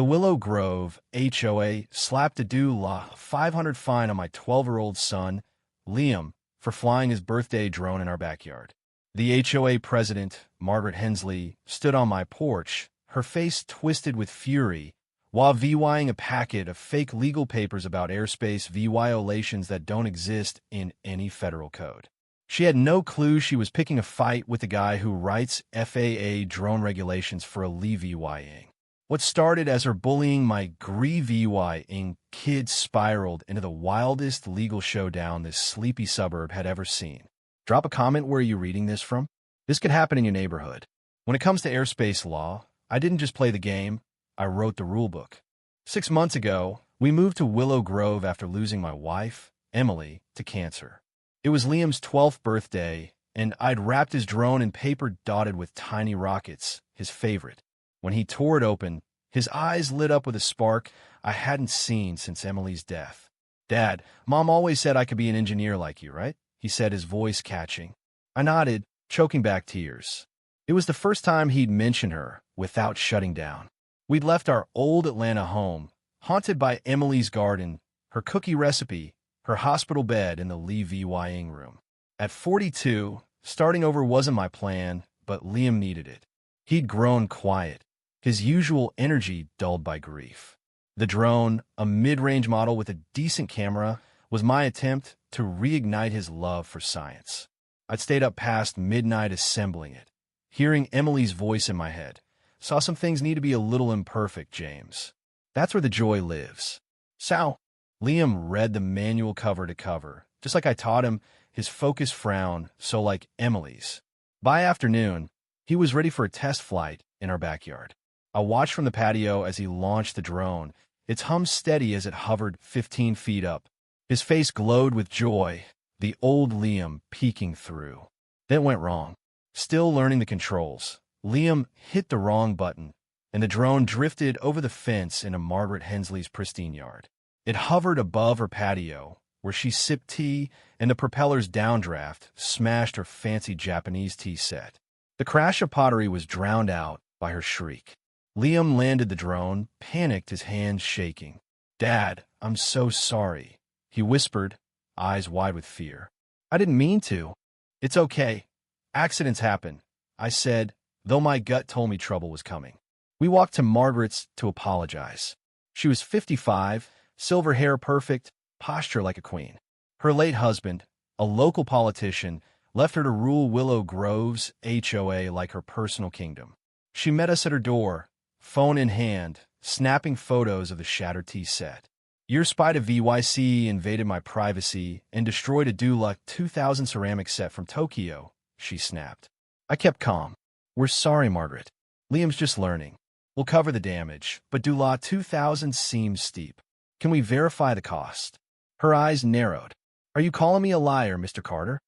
The Willow Grove HOA slapped a $500 fine on my 12-year-old son, Liam, for flying his birthday drone in our backyard. The HOA president, Margaret Hensley, stood on my porch, her face twisted with fury, while VYing a packet of fake legal papers about airspace violations that don't exist in any federal code. She had no clue she was picking a fight with the guy who writes FAA drone regulations for a VYing. What started as her bullying my VYing kid spiraled into the wildest legal showdown this sleepy suburb had ever seen. Drop a comment where you're reading this from. This could happen in your neighborhood. When it comes to airspace law, I didn't just play the game, I wrote the rulebook. 6 months ago, we moved to Willow Grove after losing my wife, Emily, to cancer. It was Liam's 12th birthday, and I'd wrapped his drone in paper dotted with tiny rockets, his favorite. When he tore it open, his eyes lit up with a spark I hadn't seen since Emily's death. "Dad, Mom always said I could be an engineer like you, right?" he said, his voice catching. I nodded, choking back tears. It was the first time he'd mentioned her without shutting down. We'd left our old Atlanta home, haunted by Emily's garden, her cookie recipe, her hospital bed, and the VYing room. At 42, starting over wasn't my plan, but Liam needed it. He'd grown quiet, his usual energy dulled by grief. The drone, a mid-range model with a decent camera, was my attempt to reignite his love for science. I'd stayed up past midnight assembling it, hearing Emily's voice in my head. "Saw some things need to be a little imperfect, James. That's where the joy lives." "So?" Liam read the manual cover to cover, just like I taught him, his focused frown so like Emily's. By afternoon, he was ready for a test flight in our backyard. I watched from the patio as he launched the drone, its hum steady as it hovered 15 feet up. His face glowed with joy, the old Liam peeking through. Then it went wrong. Still learning the controls, Liam hit the wrong button, and the drone drifted over the fence into Margaret Hensley's pristine yard. It hovered above her patio, where she sipped tea, and the propeller's downdraft smashed her fancy Japanese tea set. The crash of pottery was drowned out by her shriek. Liam landed the drone, panicked, his hands shaking. "Dad, I'm so sorry," he whispered, eyes wide with fear. "I didn't mean to." "It's okay. Accidents happen," I said, though my gut told me trouble was coming. We walked to Margaret's to apologize. She was 55, silver hair perfect, posture like a queen. Her late husband, a local politician, left her to rule Willow Grove's HOA like her personal kingdom. She met us at her door, phone in hand, snapping photos of the shattered tea set. "Your spite of VYC invaded my privacy and destroyed a 2000 ceramic set from Tokyo," she snapped. I kept calm. "We're sorry, Margaret. Liam's just learning. We'll cover the damage, but 2000 seems steep. Can we verify the cost?" Her eyes narrowed. "Are you calling me a liar, Mr. Carter?"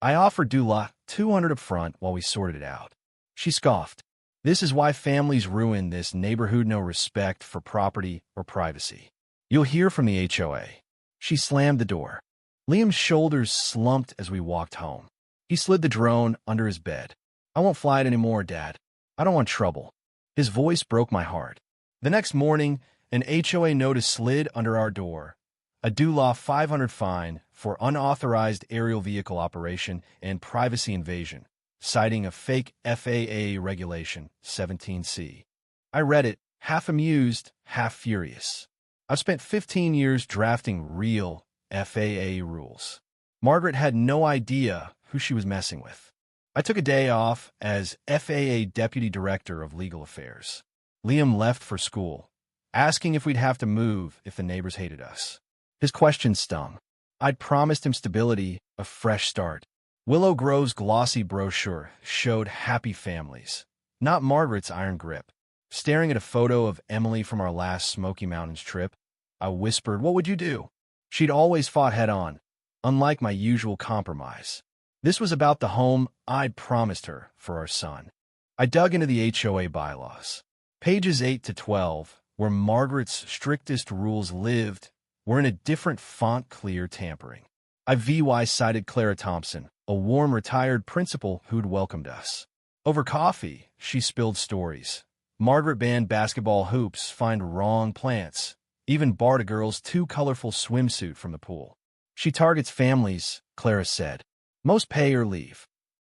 I offered 200 up front while we sorted it out. She scoffed. "This is why families ruin this neighborhood, no respect for property or privacy. You'll hear from the HOA." She slammed the door. Liam's shoulders slumped as we walked home. He slid the drone under his bed. "I won't fly it anymore, Dad. I don't want trouble." His voice broke my heart. The next morning, an HOA notice slid under our door. A $500 fine for unauthorized aerial vehicle operation and privacy invasion, citing a fake FAA regulation, 17C. I read it, half amused, half furious. I've spent 15 years drafting real FAA rules. Margaret had no idea who she was messing with. I took a day off as FAA Deputy Director of Legal Affairs. Liam left for school, asking if we'd have to move if the neighbors hated us. His questions stung. I'd promised him stability, a fresh start. Willow Grove's glossy brochure showed happy families, not Margaret's iron grip. Staring at a photo of Emily from our last Smoky Mountains trip, I whispered, "What would you do?" She'd always fought head-on, unlike my usual compromise. This was about the home I'd promised her for our son. I dug into the HOA bylaws. Pages 8 to 12, where Margaret's strictest rules lived, were in a different font, clear tampering. I cited Clara Thompson, a warm retired principal who'd welcomed us. Over coffee, she spilled stories. Margaret banned basketball hoops, find wrong plants, even barred a girl's too colorful swimsuit from the pool. She targets families, Clara said. Most pay or leave.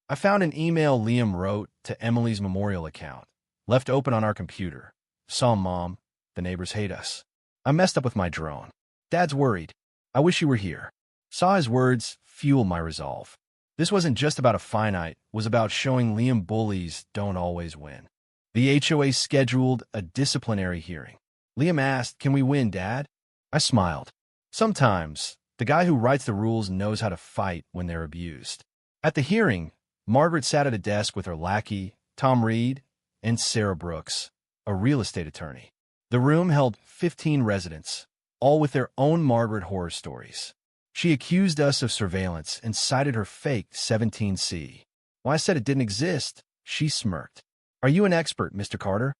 I found an email Liam wrote to Emily's memorial account, left open on our computer. Saw Mom, the neighbors hate us. I messed up with my drone. Dad's worried. I wish you were here. Saw his words fuel my resolve. This wasn't just about a finite, it was about showing Liam bullies don't always win. The HOA scheduled a disciplinary hearing. Liam asked, "Can we win, Dad?" I smiled. Sometimes, the guy who writes the rules knows how to fight when they're abused. At the hearing, Margaret sat at a desk with her lackey, Tom Reed, and Sarah Brooks, a real estate attorney. The room held 15 residents, all with their own Margaret horror stories. She accused us of surveillance and cited her fake 17C. When I said it didn't exist, she smirked. "Are you an expert, Mr. Carter?"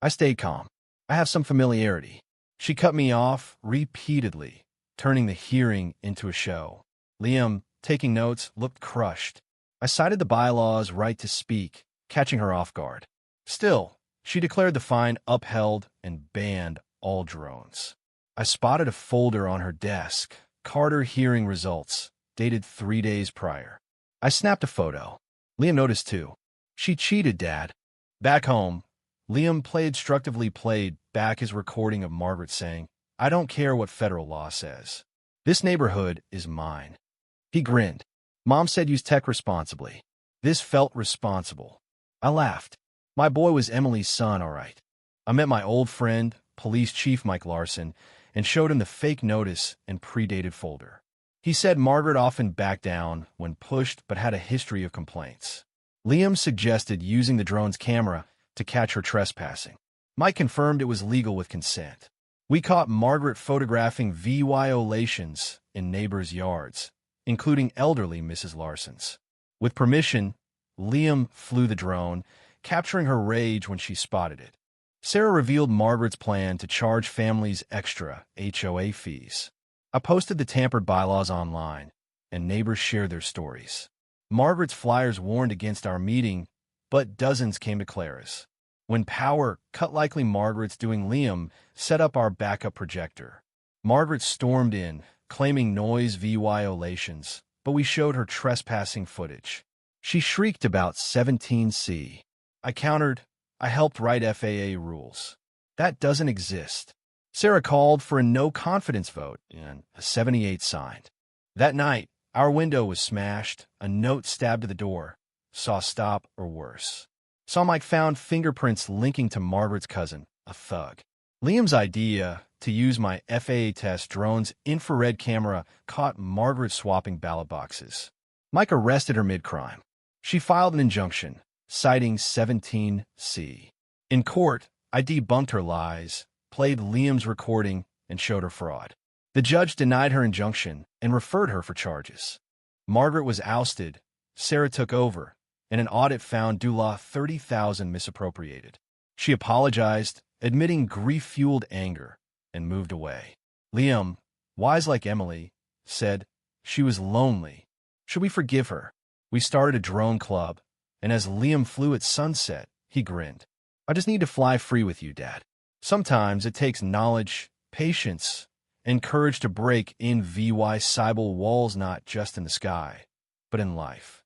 I stayed calm. I have some familiarity. She cut me off repeatedly, turning the hearing into a show. Liam, taking notes, looked crushed. I cited the bylaws' right to speak, catching her off guard. Still, she declared the fine upheld and banned all drones. I spotted a folder on her desk, Carter hearing results, dated 3 days prior. I snapped a photo. Liam noticed too. "She cheated, Dad." Back home, Liam instructively played back his recording of Margaret saying, "I don't care what federal law says. This neighborhood is mine." He grinned. "Mom said use tech responsibly." This felt responsible. I laughed. My boy was Emily's son, all right. I met my old friend, Police Chief Mike Larson, and showed him the fake notice and predated folder. He said Margaret often backed down when pushed but had a history of complaints. Liam suggested using the drone's camera to catch her trespassing. Mike confirmed it was legal with consent. We caught Margaret photographing violations in neighbors' yards, including elderly Mrs. Larson's. With permission, Liam flew the drone, capturing her rage when she spotted it. Sarah revealed Margaret's plan to charge families extra HOA fees. I posted the tampered bylaws online, and neighbors shared their stories. Margaret's flyers warned against our meeting, but dozens came to Clara's. When power cut, likely Margaret's doing, Liam set up our backup projector. Margaret stormed in, claiming noise violations, but we showed her trespassing footage. She shrieked about 17C. I countered, "I helped write FAA rules. That doesn't exist." Sarah called for a no-confidence vote, and a 78 signed. That night, our window was smashed, a note stabbed to the door. Saw stop or worse. Saw Mike found fingerprints linking to Margaret's cousin, a thug. Liam's idea to use my FAA test drone's infrared camera caught Margaret swapping ballot boxes. Mike arrested her mid-crime. She filed an injunction, citing 17C. In court, I debunked her lies, played Liam's recording, and showed her fraud. The judge denied her injunction and referred her for charges. Margaret was ousted, Sarah took over, and an audit found Dula 30,000 misappropriated. She apologized, admitting grief-fueled anger, and moved away. Liam, wise like Emily, said she was lonely. Should we forgive her? We started a drone club, and as Liam flew at sunset, he grinned. "I just need to fly free with you, Dad." Sometimes it takes knowledge, patience, and courage to break in VY Cybele walls, not just in the sky, but in life.